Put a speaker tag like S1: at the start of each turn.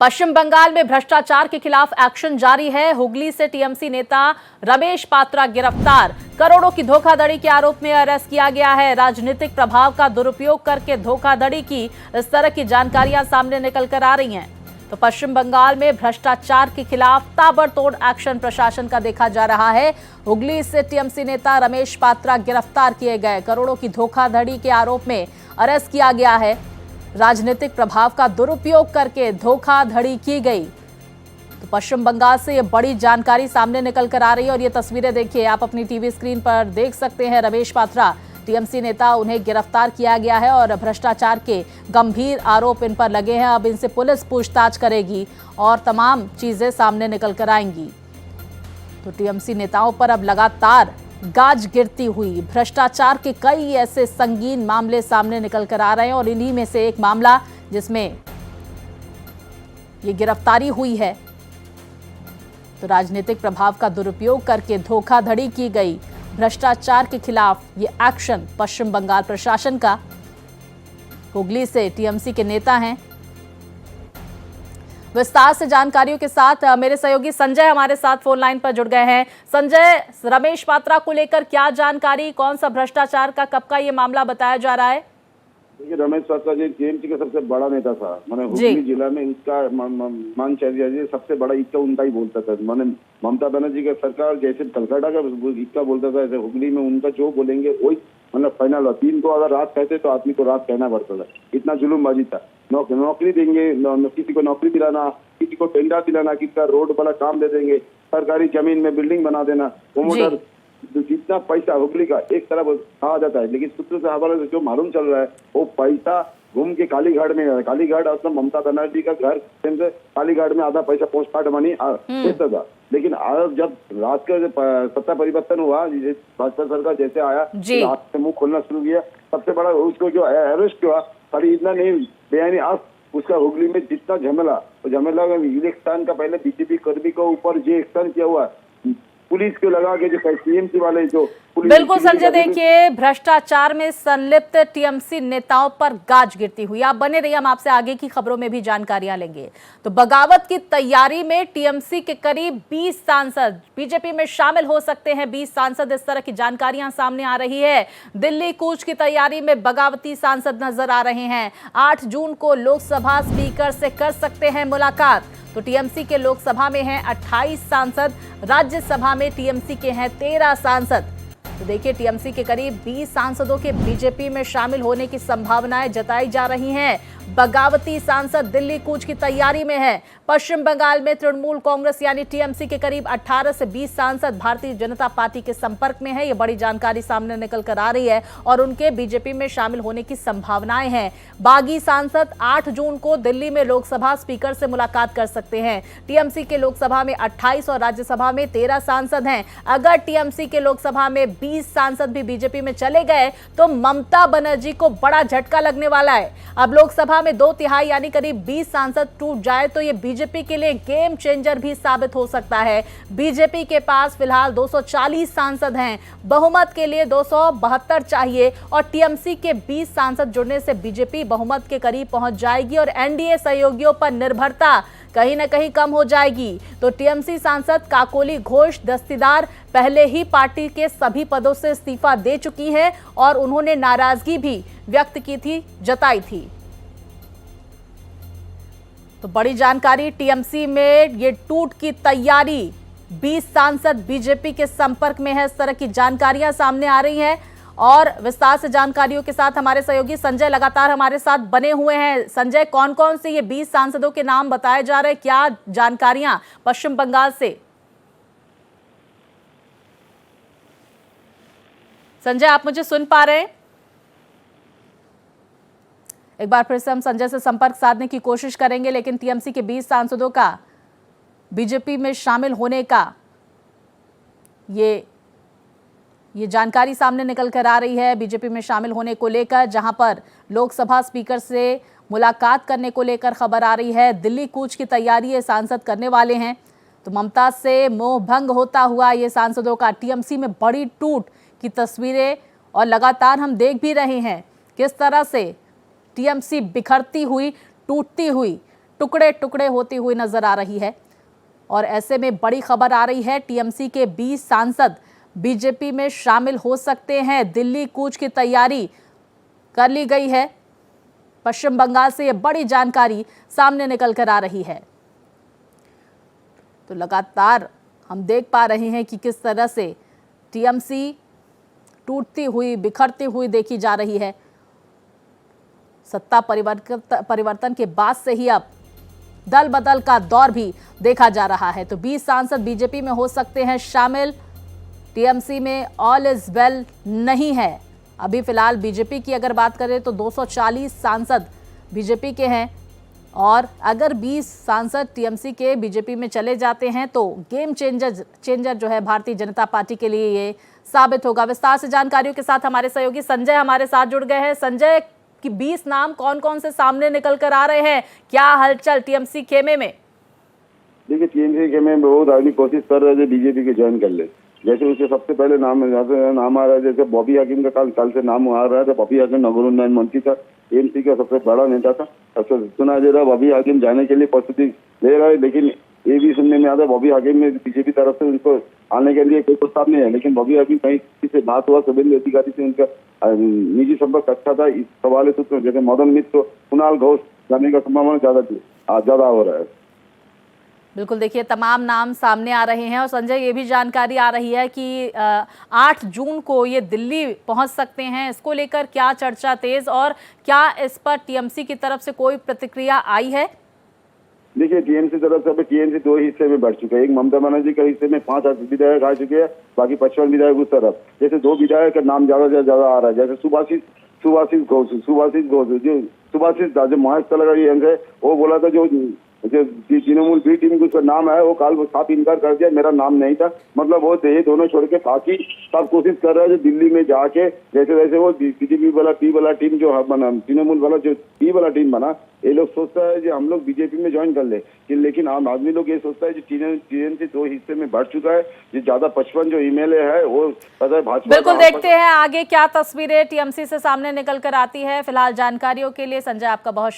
S1: पश्चिम बंगाल में भ्रष्टाचार के खिलाफ एक्शन जारी है। हुगली से टीएमसी नेता रमेश पात्रा गिरफ्तार। करोड़ों की धोखाधड़ी के आरोप में अरेस्ट किया गया है। राजनीतिक प्रभाव का दुरुपयोग करके धोखाधड़ी की इस तरह की जानकारियां सामने निकल कर आ रही हैं। तो पश्चिम बंगाल में भ्रष्टाचार के खिलाफ ताबड़तोड़ एक्शन प्रशासन का देखा जा रहा है। हुगली से टीएमसी नेता रमेश पात्रा गिरफ्तार किए गए। करोड़ों की धोखाधड़ी के आरोप में अरेस्ट किया गया है। राजनीतिक प्रभाव का दुरुपयोग करके धोखाधड़ी की गई। तो पश्चिम बंगाल से ये बड़ी जानकारी सामने निकल कर आ रही है और ये तस्वीरें देखिए, आप अपनी टीवी स्क्रीन पर देख सकते हैं। रमेश पात्रा टीएमसी नेता, उन्हें गिरफ्तार किया गया है और भ्रष्टाचार के गंभीर आरोप इन पर लगे हैं। अब इनसे पुलिस पूछताछ करेगी और तमाम चीजें सामने निकल कर आएंगी। तो टीएमसी नेताओं पर अब लगातार गाज गिरती हुई भ्रष्टाचार के कई ऐसे संगीन मामले सामने निकल कर आ रहे हैं और इन्हीं में से एक मामला जिसमें ये गिरफ्तारी हुई है। तो राजनीतिक प्रभाव का दुरुपयोग करके धोखाधड़ी की गई। भ्रष्टाचार के खिलाफ ये एक्शन पश्चिम बंगाल प्रशासन का। हुगली से टीएमसी के नेता हैं। विस्तार से जानकारियों के साथ मेरे सहयोगी संजय हमारे साथ फोन लाइन पर जुड़ गए हैं। संजय, रमेश पात्रा को लेकर क्या जानकारी, कौन सा भ्रष्टाचार का कब का ये मामला बताया जा रहा है?
S2: देखिए, रमेश पात्रा जी टीएमसी का सबसे बड़ा नेता था। मैंने हुगली जिला में इसका मान चाहिए सबसे बड़ा इक्का उनका ही बोलता था। मैंने ममता बनर्जी का सरकार जैसे कलकत्ता का इक्का बोलता था, ऐसे हुगली में उनका जो बोलेंगे वही मतलब फाइनल हुआ। 3 को अगर रात कहते तो आदमी को रात कहना पड़ता था। इतना जुलूमबाजी था। नौकरी देंगे, किसी को नौकरी दिलाना, किसी को टेंडर दिलाना, किसी का रोड वाला काम दे देंगे, सरकारी जमीन में बिल्डिंग बना देना, प्रोमोटर, जितना पैसा हुगली का एक तरफ कहा जाता है, लेकिन सूत्र से हवाले से जो मालूम चल रहा है वो पैसा घूम के कालीघाट में है। कालीघाट मतलब ममता बनर्जी का घर से कालीघाट में आधा पैसा पोस्ट कार्ड मनी देता था। लेकिन आज जब रात का सत्ता परिवर्तन हुआ, भाजपा सरकार जैसे आया, रात से मुंह खोलना शुरू किया। सबसे बड़ा उसको जो अरेस्ट हुआ, खाली इतना नहीं बेआईनी आज उसका हुगली में जितना झमेला, तो झमेला इलेक्शन का पहले बीजेपी कर्मी को ऊपर जो एक्शन किया हुआ पुलिस को लगा के जो टीएमसी वाले जो
S1: बिल्कुल संजय, देखिए भ्रष्टाचार में संलिप्त टीएमसी नेताओं पर गाज गिरती हुई। आप बने रहिए, हम आपसे आगे की खबरों में भी जानकारियां लेंगे। तो बगावत की तैयारी में टीएमसी के करीब 20 सांसद बीजेपी में शामिल हो सकते हैं। 20 सांसद, इस तरह की जानकारियां सामने आ रही है। दिल्ली कूच की तैयारी में बगावती सांसद नजर आ रहे हैं। 8 जून को लोकसभा स्पीकर से कर सकते हैं मुलाकात। तो टीएमसी के लोकसभा में हैं 28 सांसद, राज्यसभा में टीएमसी के हैं 13 सांसद। तो देखिए, टीएमसी के करीब 20 सांसदों के बीजेपी में शामिल होने की संभावनाएं जताई जा रही हैं। बगावती सांसद दिल्ली कूच की तैयारी में है। पश्चिम बंगाल में तृणमूल कांग्रेस यानी टीएमसी के करीब 18 से 20 सांसद भारतीय जनता पार्टी के संपर्क में है। ये बड़ी जानकारी सामने निकल कर आ रही है और उनके बीजेपी में शामिल होने की संभावनाएं हैं। बागी सांसद 8 जून को दिल्ली में लोकसभा स्पीकर से मुलाकात कर सकते हैं। टीएमसी के लोकसभा में 28 और राज्यसभा में 13 सांसद हैं। अगर टीएमसी के लोकसभा में 20 सांसद भी बीजेपी में चले गए तो ममता बनर्जी को बड़ा झटका लगने वाला है। अब लोकसभा में 2/3 यानी करीब 20 सांसद टूट जाए तो ये बीजेपी के लिए गेम चेंजर भी साबित हो सकता है। बीजेपी के पास फिलहाल 240 सांसद हैं। बहुमत के लिए 272 चाहिए और टीएमसी के 20 सांसद जुड़ने से बीजेपी बहुमत के करीब पहुंच जाएगी और एनडीए सहयोगियों पर निर्भरता कहीं ना कहीं कम हो जाएगी। तो टीएमसी सांसद काकोली घोष दस्तीदार पहले ही पार्टी के सभी पदों से इस्तीफा दे चुकी है और उन्होंने नाराजगी भी व्यक्त की थी, जताई थी। तो बड़ी जानकारी, टीएमसी में ये टूट की तैयारी, 20 सांसद बीजेपी के संपर्क में है, इस तरह की जानकारियां सामने आ रही हैं। और विस्तार से जानकारियों के साथ हमारे सहयोगी संजय लगातार हमारे साथ बने हुए हैं। संजय, कौन कौन से ये 20 सांसदों के नाम बताए जा रहे हैं, क्या जानकारियां पश्चिम बंगाल से? संजय, आप मुझे सुन पा रहे हैं? एक बार फिर से हम संजय से संपर्क साधने की कोशिश करेंगे, लेकिन टीएमसी के 20 सांसदों का बीजेपी में शामिल होने का ये जानकारी सामने निकल कर आ रही है। बीजेपी में शामिल होने को लेकर, जहां पर लोकसभा स्पीकर से मुलाकात करने को लेकर खबर आ रही है। दिल्ली कूच की तैयारी ये सांसद करने वाले हैं। तो ममता से मोह भंग होता हुआ ये सांसदों का टीएमसी में बड़ी टूट की तस्वीरें और लगातार हम देख भी रहे हैं किस तरह से टीएमसी बिखरती हुई, टूटती हुई टुकड़े टुकड़े होती हुई नजर आ रही है। और ऐसे में बड़ी खबर आ रही है, टीएमसी के 20 सांसद बीजेपी में शामिल हो सकते हैं। दिल्ली कूच की तैयारी कर ली गई है। पश्चिम बंगाल से यह बड़ी जानकारी सामने निकल कर आ रही है। तो लगातार हम देख पा रहे हैं कि किस तरह से टीएमसी टूटती हुई, बिखरती हुई देखी जा रही है। सत्ता परिवर्तन के बाद से ही अब दल बदल का दौर भी देखा जा रहा है। तो 20 सांसद बीजेपी में हो सकते हैं शामिल। टीएमसी में ऑल इज वेल नहीं है। अभी फिलहाल बीजेपी की अगर बात करें तो 240 सांसद बीजेपी के हैं, और अगर 20 सांसद टीएमसी के बीजेपी में चले जाते हैं तो गेम चेंजर जो है भारतीय जनता पार्टी के लिए ये साबित होगा। विस्तार से जानकारियों के साथ हमारे सहयोगी संजय हमारे साथ जुड़ गए हैं। संजय, कि 20 नाम कौन कौन से सामने निकल कर आ रहे हैं, क्या हलचल टीएमसी खेमे में?
S2: देखिए, टीएमसी खेमे में बहुत आदमी कोशिश कर रहे थे बीजेपी के ज्वाइन कर ले। जैसे उसके सबसे पहले नाम आ रहा है, जैसे बॉबी हाकिम का कल से नाम आ रहा था। बॉबी हाकिम नगर उन्नयन मंत्री था, टीएमसी का सबसे बड़ा नेता था। अब सुना दे रहा बॉबी हाकिम जाने के लिए प्रस्तुति ले रहा है, लेकिन ये भी सुनने में आता है बॉबी हाकिम में बीजेपी तरफ से उनको आने के लिए कोई प्रस्ताव नहीं है। लेकिन बॉबी हाकिम कहीं किसी से बात हुआ, शुभेंदु अधिकारी से उनका निजी संपर्क अच्छा था। इस सवाल सूत्र जैसे मदन मित्र, कुणाल घोष जाने का संभावना ज्यादा हो रहा है।
S1: बिल्कुल, देखिए तमाम नाम सामने आ रहे हैं। और संजय, ये भी जानकारी आ रही है कि 8 जून को ये दिल्ली पहुंच सकते हैं। इसको लेकर क्या चर्चा तेज, और क्या इस पर टीएमसी की तरफ से कोई प्रतिक्रिया आई है?
S2: देखिए, टीएमसी तरफ से टीएमसी 2 हिस्से में बढ़ चुका है। एक ममता बनर्जी के हिस्से में 5 विधायक आ चुके हैं, बाकी 55 विधायक उस तरफ। जैसे 2 विधायक का नाम ज्यादा से ज्यादा आ रहा है, जैसे सुभाषित घोष जो महाराष्ट्र का यंग है, वो बोला था जो तृणमूल बी टीम उसका नाम है, वो कल वो साफ इनकार कर दिया, मेरा नाम नहीं था। मतलब वो ये दोनों छोड़ के बाकी सब कोशिश कर रहा है दिल्ली में जाके, जैसे वो बीजेपी वाला पी वाला टीम जो बना, तृणमूल वाला जो पी वाला टीम बना, ये लोग सोचता है कि हम लोग बीजेपी में ज्वाइन कर ले। लेकिन आम आदमी लोग ये सोचता है कि टीएमसी 2 हिस्से में बढ़ चुका है। जो ज्यादा 55 जो एमएलए है वो पता है भाजपा।
S1: बिल्कुल, देखते हैं आगे क्या तस्वीरें टीएमसी से सामने निकल कर आती है। फिलहाल जानकारियों के लिए संजय आपका बहुत